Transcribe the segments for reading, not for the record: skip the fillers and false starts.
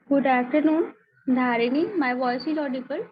Good afternoon, Dharini. My voice is audible.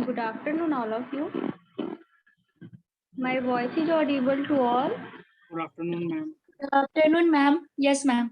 Good afternoon, all of you. My voice is audible to all. Good afternoon, ma'am. Good afternoon, ma'am. Yes, ma'am.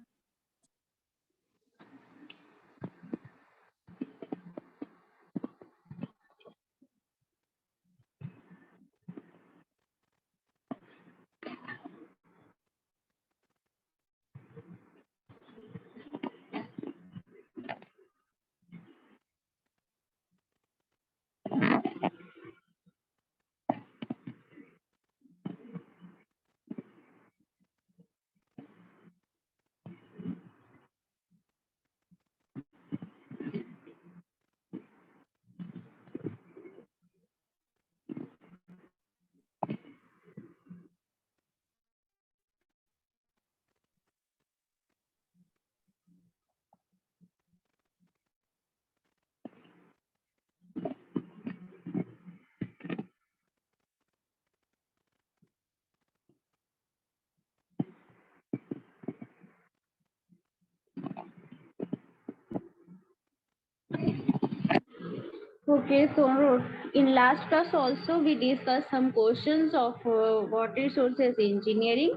Okay, so in last class also we discussed some questions of water resources engineering.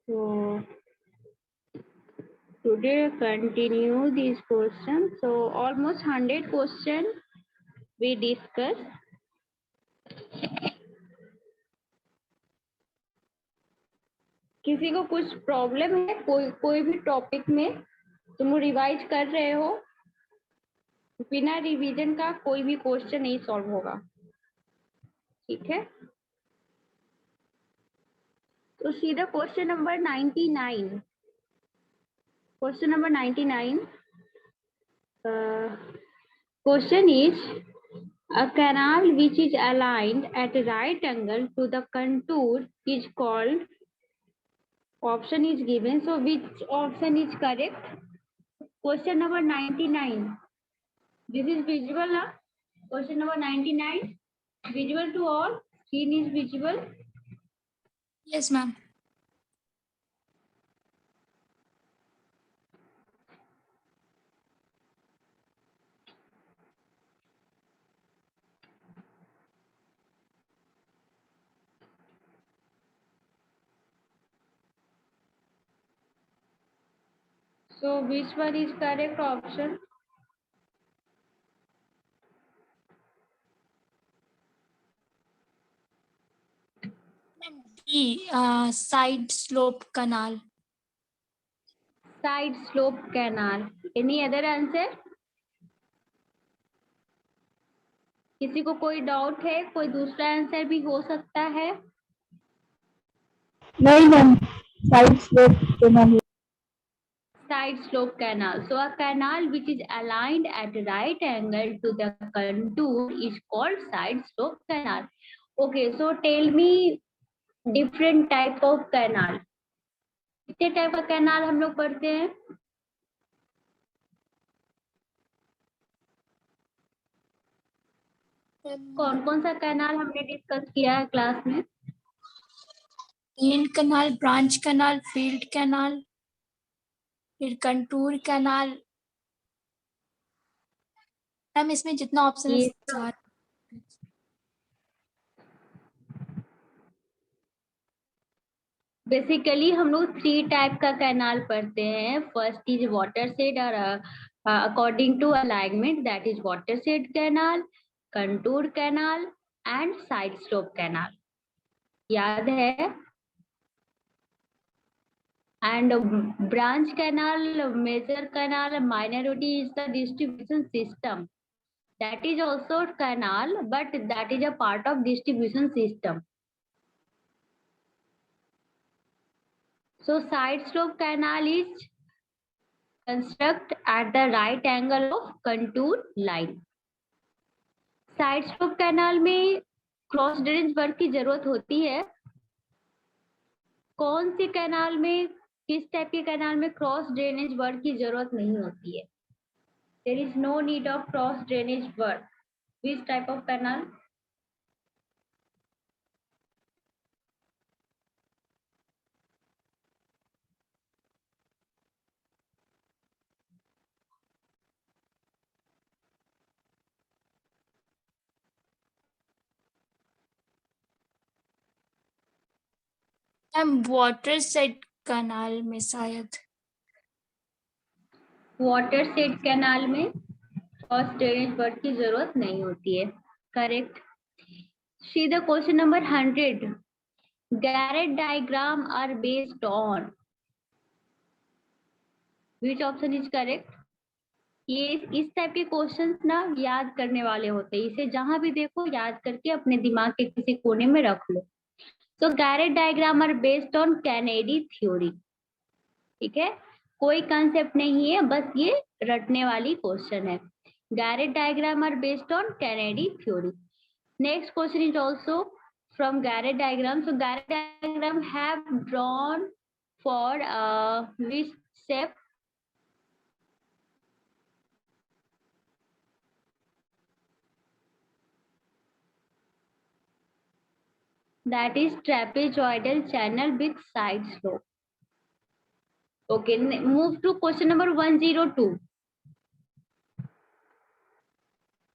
So today continue these questions. So almost 100 questions we discussed. किसी को कुछ problem है कोई भी topic में तुम revise कर रहे हो, बिना रिवीजन का कोई भी क्वेश्चन नहीं सॉल्व होगा, ठीक है? तो सीधा question number 99. Question number 99. Question is, a canal which is aligned at a right angle to the contour is called, option is given, so which option is correct? Question number 99. This is visible, huh? Question number 99. Visible to all? Screen is visible? Yes, ma'am. So which one is correct option? D, side slope canal. Side slope canal. Any other answer? किसी को कोई doubt है? कोई दूसरा answer भी हो सकता है? नहीं ma'am, side slope canal. Side slope canal. So a canal which is aligned at right angle to the contour is called side slope canal. Okay, so tell me different type of canal. कितने type का canal हम लोग पढ़ते हैं? कौन कौन सा canal हमने डिस्कस किया है क्लास में? Main canal, branch canal, field canal, फिर कंटूर कैनाल. मैम इसमें जितना ऑप्शन है ये सारे. बेसिकली हम लोग 3 टाइप का कैनाल पढ़ते हैं. फर्स्ट इज वाटर शेड और according to alignment, that is watershed canal, contour canal and side slope canal. याद है? And branch canal, major canal, minority is the distribution system. That is also canal, but that is a part of distribution system. So side slope canal is construct at the right angle of contour line. Side slope canal में cross drainage work की जरूरत होती है. कौन सी canal में, किस type के canal में क्रॉस ड्रेनेज वर्क की जरूरत नहीं होती है? There is no need of cross drainage work. Which type of canal? Ma'am water set canal में शायद. वाटर शेड कैनाल में क्रॉस ड्रेनेज वर्क की जरूरत नहीं होती है. Correct. See the question number 100. Garrett diagram are based on. Which option is correct? ये इस टाइप के क्वेश्चंस ना याद करने वाले होते हैं. इसे जहां भी देखो याद करके अपने दिमाग के किसी कोने में रख लो. So Garrett diagram are based on Kennedy theory. ठीक है, कोई कंसेप्ट नहीं है, बस ये रटने वाली क्वेश्चन है. Garrett diagram are based on Kennedy theory. Next question is also from Garrett diagram. So Garrett diagram have drawn for which shape? That is trapezoidal channel with side slope. Okay, move to question number 102.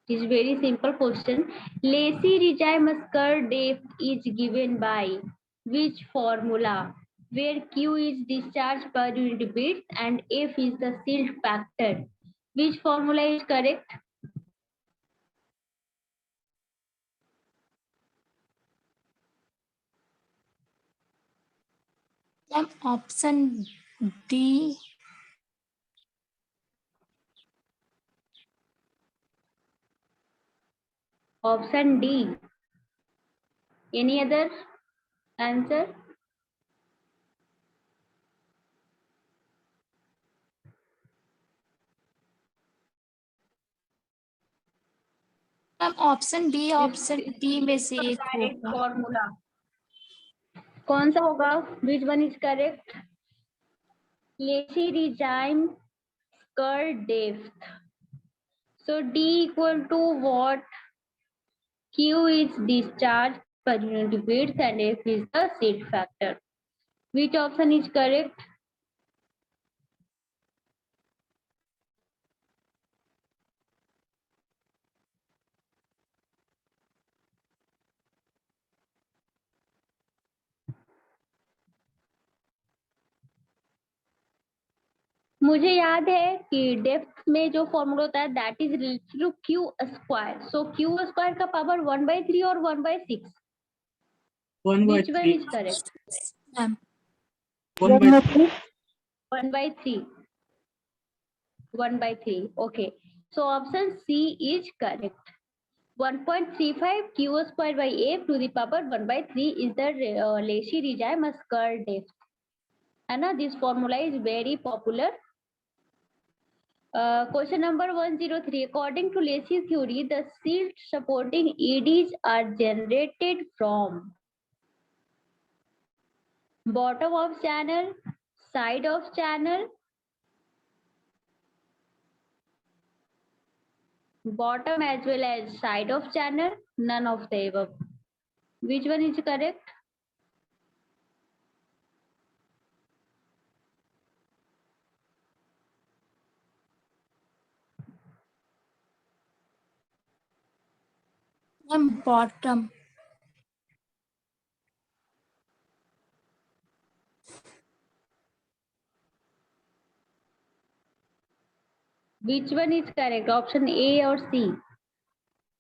It is very simple question. Lacy regime curve depth is given by which formula, where Q is discharge per unit width and F is the silt factor. Which formula is correct? Ma'am, option D. Option D. Any other answer? Ma'am option D, option D में से एक Correct होगा। formula. कौन सा होगा? Which one is correct? Lacy regime curve depth. So D equal to what? Q is discharge per unit width and F is the silt factor. Which option is correct? मुझे याद है कि depth में जो formula होता है that is related to Q square. So Q square का power 1/3 और 1/6. 1/3. Which one is correct? Ma'am 1/3. 1/3. 1/3. Okay. So option C is correct. 1.35 q square by f to the power 1/3 is the Lacy regime curve depth. है ना? This formula is very popular. Question number 103. According to Lacy's theory, the silt supporting EDs are generated from bottom of channel, side of channel, bottom as well as side of channel, none of the above. Which one is correct? Ma'am bottom. Which one is correct? Option A or C?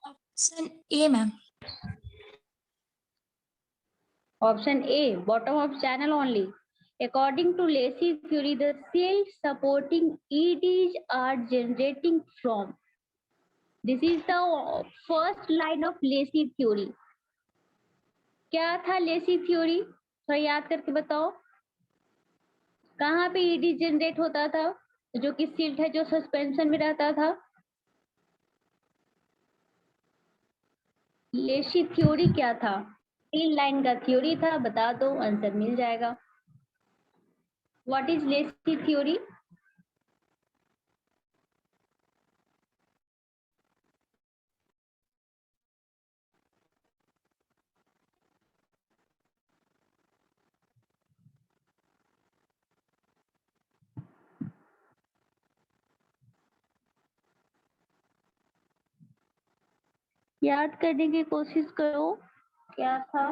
Option A ma'am. Option A, bottom of channel only. According to Lacy's theory, the silt supporting EDs are generating from. This is the first line of Lacy theory. क्या था Lacy theory? थोड़ा याद करके बताओ. कहाँ पे ED generate होता था? जो कि सिल्ट है जो सस्पेंशन में रहता था. Lacy theory क्या था? 3 लाइन का थ्योरी था. बता दो, आंसर मिल जाएगा. What is Lacy theory? याद करने की कोशिश करो. क्या था?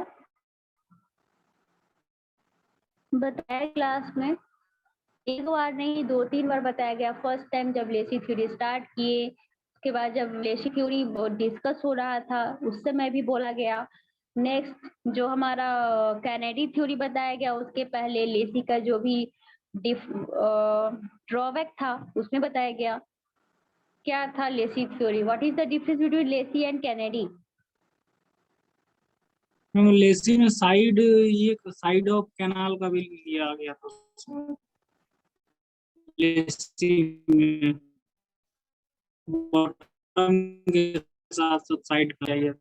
बताया क्लास में. एक बार नहीं 2-3 बार बताया गया. फर्स्ट टाइम जब लेसी थ्योरी स्टार्ट किए, उसके बाद जब लेसी थ्योरी डिस्कस हो रहा था उस समय भी बोला गया. नेक्स्ट जो हमारा कैनेडी थ्योरी बताया गया, उसके पहले लेसी का जो भी ड्रॉबैक था उसमें बताया गया. क्या था Lacey theory? What is the difference between Lacey and Kennedy? Lacey में साइड, ये साइड ऑफ कैनाल का भी लिया गया था उसमें. लेसी में बॉटम के साथ साइड का चाहिए.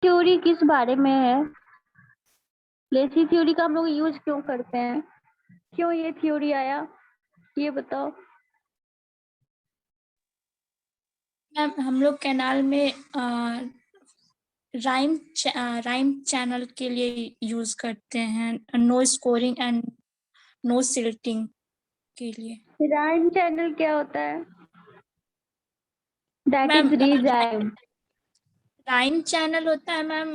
थ्योरी किस बारे में है? लेसी थ्योरी का हम लोग यूज क्यों करते हैं? क्यों ये थ्योरी आया, ये बताओ। मैम हम लोग कैनाल में राइम चैनल के लिए यूज करते हैं, no scouring and no silting के लिए। राइम चैनल क्या होता है? That ma'am is regime. Regime channel होता है मैम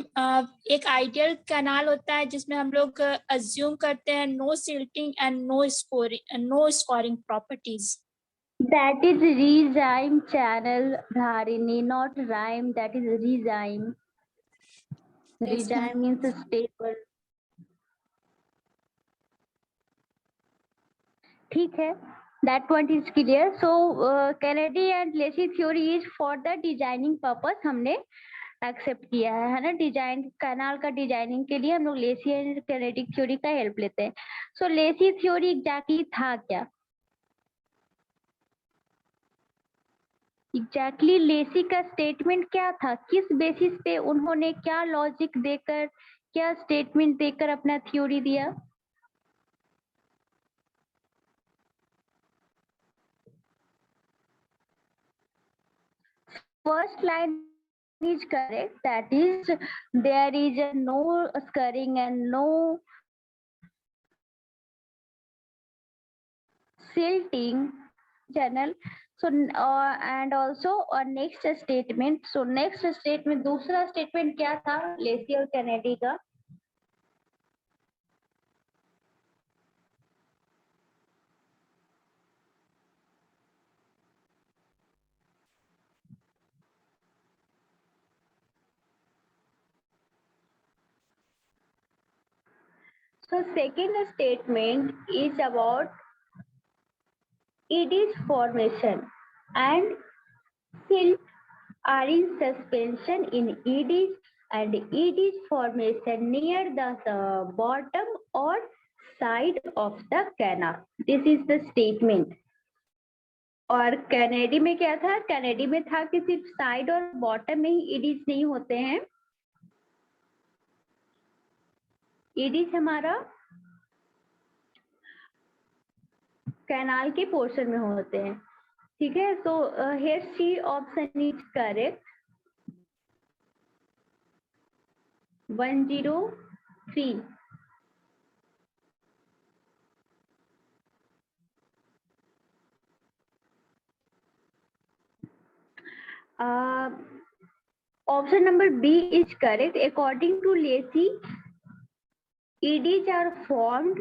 एक आइडियल कैनाल होता है जिसमें हम लोग अज्यूम करते हैं no silting and no scouring properties. That is rezyme channel, Dharini, not rhyme. That is rezyme. Yes, ma'am. Rezyme means stable. ठीक है, that point is clear. So Kennedy and Lacy theory is for the designing purpose. हमने accept किया है ना, design canal का designing के लिए हम लोग लेसी एंड कैनेडी थ्योरी का हेल्प लेते हैं। सो लेसी थ्योरी एग्जैक्टली था क्या? एग्जैक्टली लेसी का स्टेटमेंट क्या था? किस बेसिस पे उन्होंने क्या लॉजिक देकर, क्या स्टेटमेंट देकर अपना थ्योरी दिया? First line is correct, that is there is a no scurrying and no silting channel. So and also next statement. So next statement, दूसरा statement क्या था लेसी और कैनेडी का? So second statement is about eddies formation and silt are in suspension in eddies and eddies formation near the bottom or side of the canal. This is the statement. और Kennedy में क्या था? Kennedy में था कि सिर्फ side और bottom में ही एडीज नहीं होते हैं। एडीज हमारा कैनाल के पोर्शन में होते हैं, ठीक है। So here C option is correct. 103। Option number B is correct. According to Lacy, eddies are formed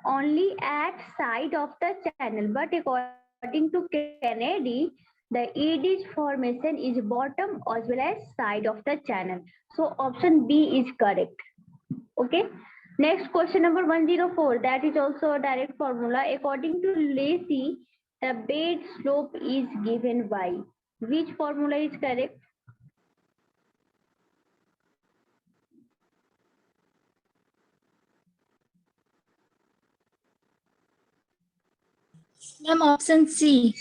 only at side of the channel, but according to Kennedy, the eddies formation is bottom as well as side of the channel. So option B is correct. Okay. Next question number 104. That is also a direct formula. According to Lacy, the bed slope is given by which formula is correct? Ma'am option C.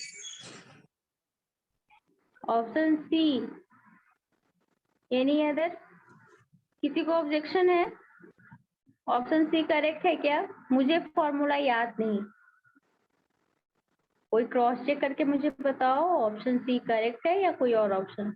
Option C. Any other? किसी को objection है? Option C correct है क्या? मुझे formula याद नहीं, कोई cross check करके मुझे बताओ ऑप्शन सी करेक्ट है या कोई और option?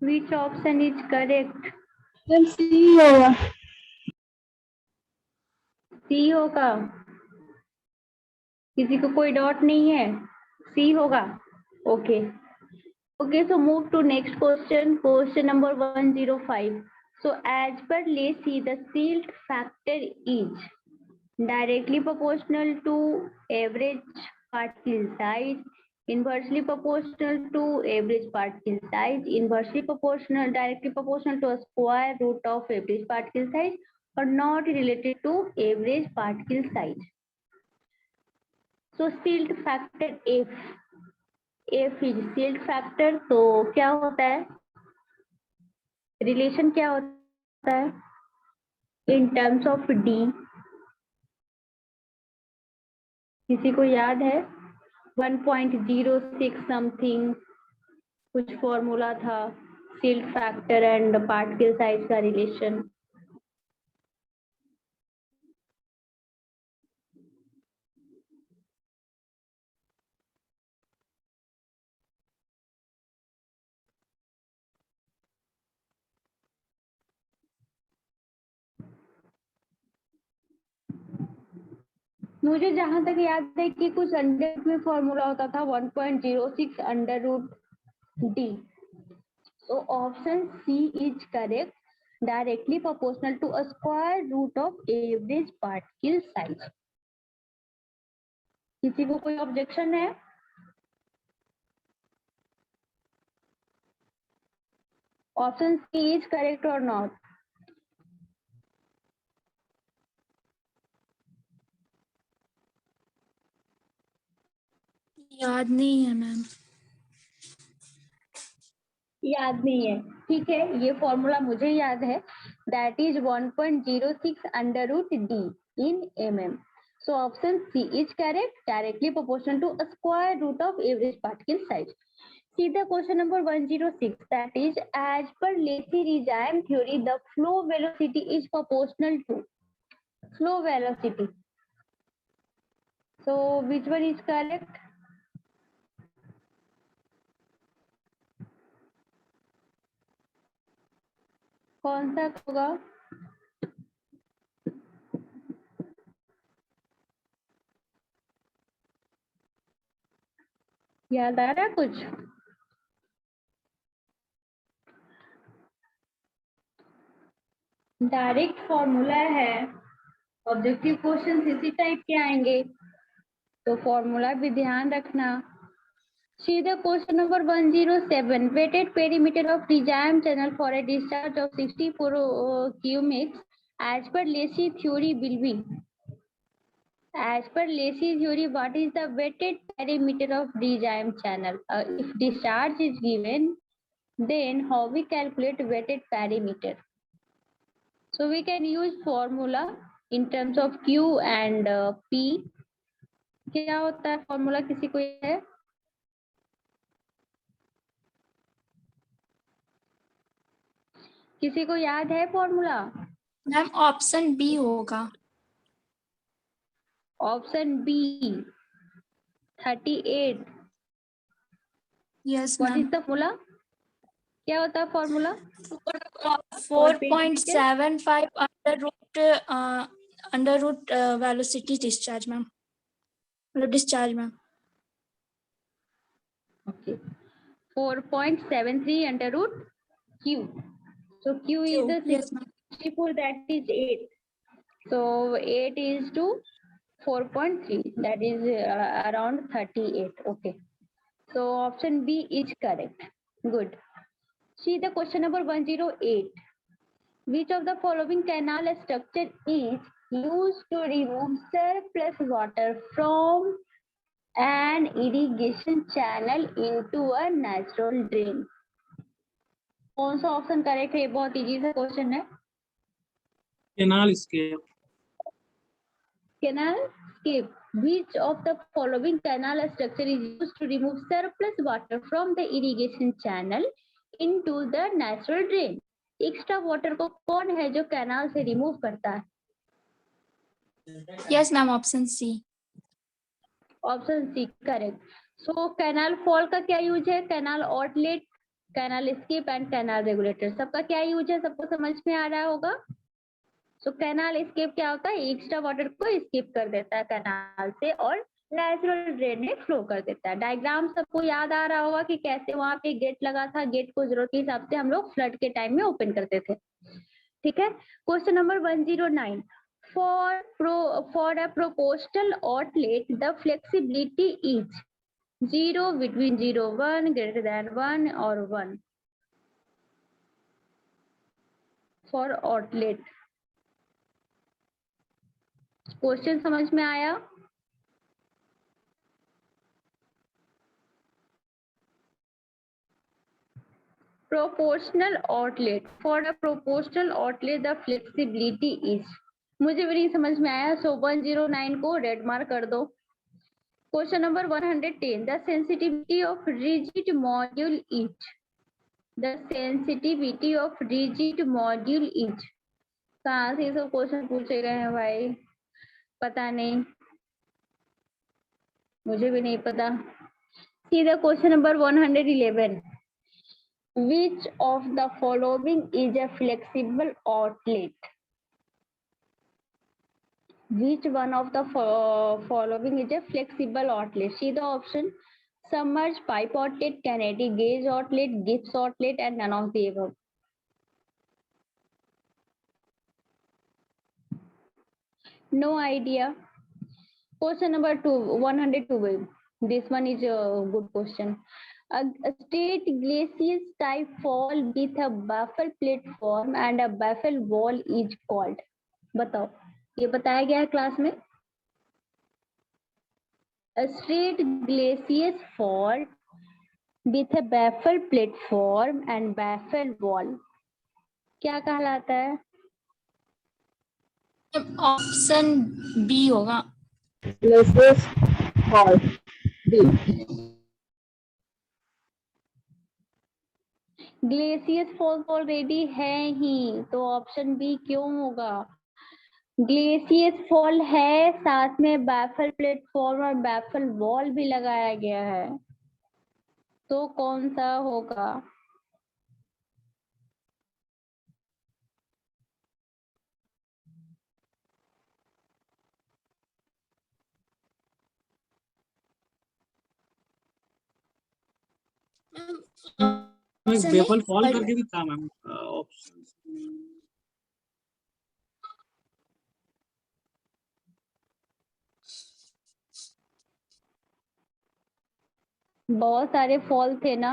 Which option is correct? सी होगा। सी होगा? किसी को कोई डाउट नहीं है? सी होगा? Okay okay. So move to next question, question number 105. So as per Lacy, the silt factor is directly proportional to average particle size, inversely proportional to average particle size, inversely proportional, directly proportional to a square root of average particle size, or not related to average particle size. So silt factor F is silt factor. तो क्या होता है? Relation क्या होता है? in terms of D? किसी को याद है? 1.06 समथिंग कुछ फॉर्मूला था, silt factor and particle size का रिलेशन। मुझे जहां तक याद है कि कुछ अंडर में फॉर्मूला होता था 1.06 under root D. So option C is correct, directly proportional to a square root of average particle size. किसी को कोई ऑब्जेक्शन है? Option C is correct or not? याद नहीं है मैम। याद नहीं है, ठीक है, ये फॉर्मूला मुझे याद है, that is 1.06 under root D in mm. So option C is correct, directly proportional to a square root of average particle size. See the question number 106, that is, as per Lacey-Regime theory, the flow velocity is proportional to flow velocity. So which one is correct? कौन सा होगा? याद आ रहा कुछ? Direct formula है, objective question इसी type के आएंगे, तो फॉर्मूला भी ध्यान रखना। See the question number 107, weighted perimeter of regime channel for a discharge of 64 cubics as per Lacey theory will be. As per Lacey theory, what is the weighted perimeter of regime channel? If discharge is given, then how we calculate weighted perimeter? So we can use formula in terms of Q and P. क्या होता है formula, किसी को है? किसी को याद है फॉर्मूला? मैम ऑप्शन बी होगा। Option B 38. Yes what ma'am. Is the formula? क्या होता है formula? 4.75 under root velocity discharge ma'am, discharge ma'am. Okay. 4.73 under root Q. So Q is the Yes ma'am. 64, that is 8. So 8 is to 4.3, that is around 38. Okay. So option B is correct. Good. See the question number 108. Which of the following canal structure is used to remove surplus water from an irrigation channel into a natural drain? कौन सा option correct है? बहुत easy सा question है। Canal escape. Canal scape. Which of the following canal structure is used to remove surplus water from the irrigation channel into the natural drain? Extra water को कौन है जो कैनाल से remove करता है? Yes ma'am, option C. Option C correct. So canal fall का क्या use है? Canal outlet, canal escape and canal regulator, सबका क्या यूज है? सबको समझ में आ रहा होगा। सो कैनाल स्केप क्या होता है? एक्स्ट्रा वाटर को स्केप कर देता है कैनाल से और नेचुरल ड्रेन में फ्लो कर देता है। डायग्राम सबको याद आ रहा होगा कि कैसे वहां पे गेट लगा था, गेट को जरूरत के हिसाब से हम लोग फ्लड के टाइम में ओपन करते थे। ठीक है। Question number 109, for a proportional outlet the flexibility is 0, between 0, 1, greater than 1 और 1 फॉर आउटलेट। क्वेश्चन समझ में आया? proportional outlet. For a proportional outlet, the flexibility is. मुझे भी नहीं समझ में आया, so 109 को रेड मार्क कर दो. Question number 110. The sensitivity of rigid module is. The sensitivity of rigid module is. कहाँ से सब क्वेश्चन पूछे गए हैं भाई, पता नहीं, मुझे भी नहीं पता. See the question number 111. Which of the following is a flexible outlet? Which one of the following is a flexible outlet? See the option: submerged pipe outlet, Kennedy gauge outlet, Gibbs outlet, and none of the above. No idea. Question number 102. This one is a good question. A straight glacial type fall with a baffle platform and a baffle wall is called. बताओ, ये बताया गया है class में. A straight glacial fall with a baffle platform and baffle wall क्या कहलाता है? Option B होगा. Glaciers fall. B. Glacis falls already है ही, तो ऑप्शन बी क्यों होगा? ग्लेशियस फॉल है, साथ में बैफल प्लेटफॉर्म और बैफल वॉल भी लगाया गया है, तो कौन सा होगा? बेफल फॉल करके भी था मैम ऑप्शन. बहुत सारे फॉल थे ना,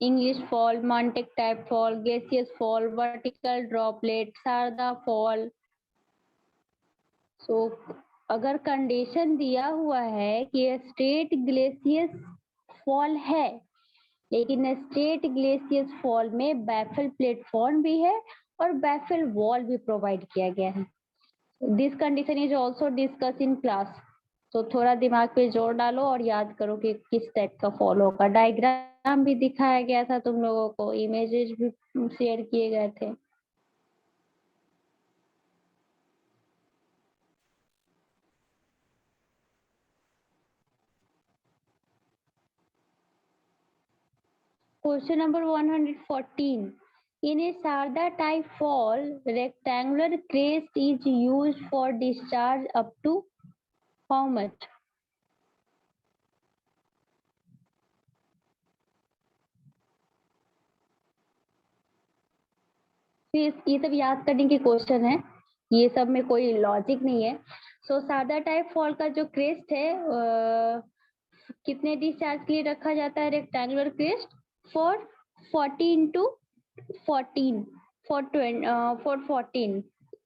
English fall, Montague type fall, glacis fall, vertical droplet, Sarda fall. So अगर कंडीशन दिया हुआ है कि स्ट्रेट ग्लेशियस फॉल है, लेकिन स्ट्रेट ग्लेशियस फॉल में बैफल प्लेटफॉर्म भी है और बैफल वॉल भी प्रोवाइड किया गया है. This condition is also discuss in class. तो थोड़ा दिमाग पे जोर डालो और याद करो कि किस टाइप का फॉल होगा. डायग्राम भी दिखाया गया था तुम लोगों को, इमेजेस भी शेयर किए गए थे. Question number 114. In a Sarda type fall, rectangular crest is used for discharge up to how much? ये सब याद करने के क्वेश्चन है, ये सब में कोई लॉजिक नहीं है. सो सादा टाइप फॉल का जो क्रेस्ट है कितने डिस्चार्ज के लिए रखा जाता है? Rectangular crest for 14 to 14 for 14.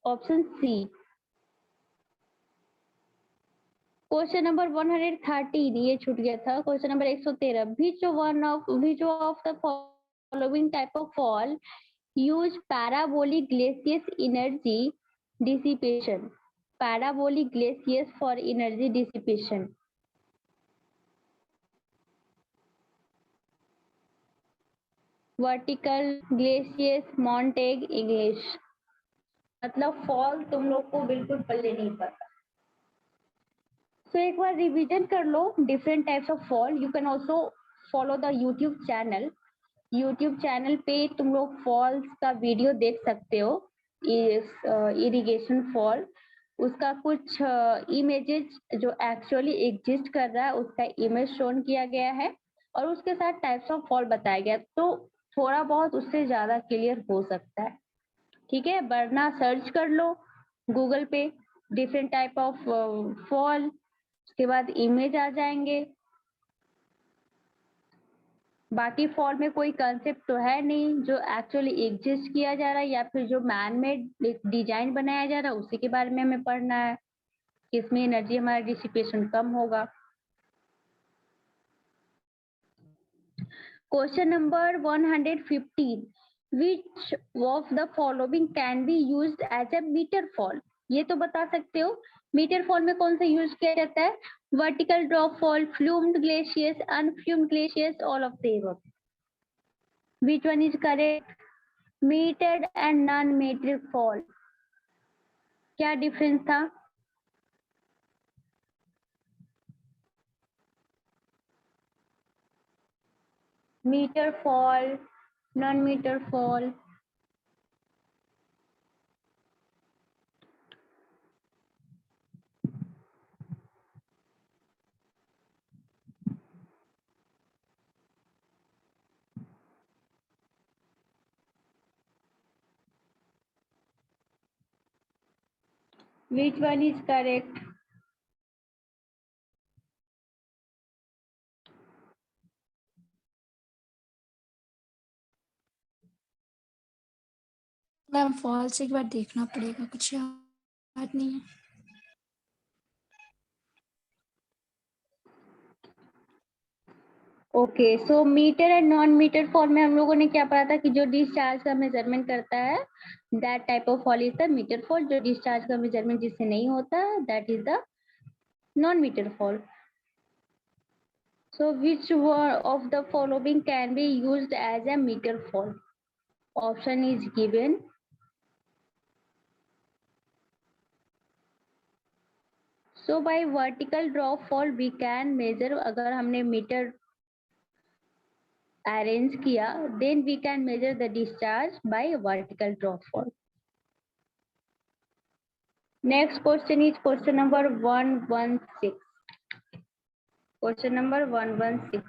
Option C. Question number 113 ये छूट गया था. Question number 113. which of the following type of fall use parabolic glaciers energy dissipation? Parabolic glaciers for energy dissipation. Vertical glacis, Montague, English. मतलब fall तुम लोग को बिल्कुल पल्ले नहीं पड़ता. सो एक बार रिवीजन कर लो different types of fall. You can also follow the YouTube channel. YouTube channel पे तुम लोग फॉल्स का वीडियो देख सकते हो. इरिगेशन फॉल, उसका कुछ इमेजेस जो एक्चुअली एग्जिस्ट कर रहा है उसका इमेज शोन किया गया है और उसके साथ टाइप्स ऑफ फॉल बताया गया, तो थोड़ा बहुत उससे ज्यादा क्लियर हो सकता है. ठीक है, वरना सर्च कर लो गूगल पे डिफरेंट टाइप ऑफ फॉल, उसके बाद इमेज आ जाएंगे. बाकी फॉल में कोई कंसेप्ट तो है नहीं जो एक्चुअली एग्जिस्ट किया जा रहा है या फिर जो मैन मेड डिजाइन बनाया जा रहा है उसी के बारे में हमें पढ़ना है, इसमें एनर्जी हमारा डिसिपेशन कम होगा. Question number 115. Which of the following can be used as a meter fall? ये तो बता सकते हो मीटर फॉल में कौन सा यूज किया जाता है? Vertical drop fall, flumed glaciers, unflumed glaciers, all of the above. Which one is correct? Metered and non-metered fall. क्या डिफरेंस था? Meter fall, non-meter fall. Which one is correct? Ma'am falls एक बार देखना पड़ेगा, कुछ याद नहीं है. Okay, so meter and non meter fall में हम लोगों ने क्या पढ़ा था कि जो डिस्चार्ज का मेजरमेंट करता है that type of fall is the meter fall. जो डिस्चार्ज का मेजरमेंट जिससे नहीं होता that is the non meter fall. So which one of the following can be used as a meter fall? Option is given. So by vertical drop fall we can measure, अगर हमने meter arrange किया then we can measure the discharge by vertical drop fall. Next question is question number 116. Question number 116.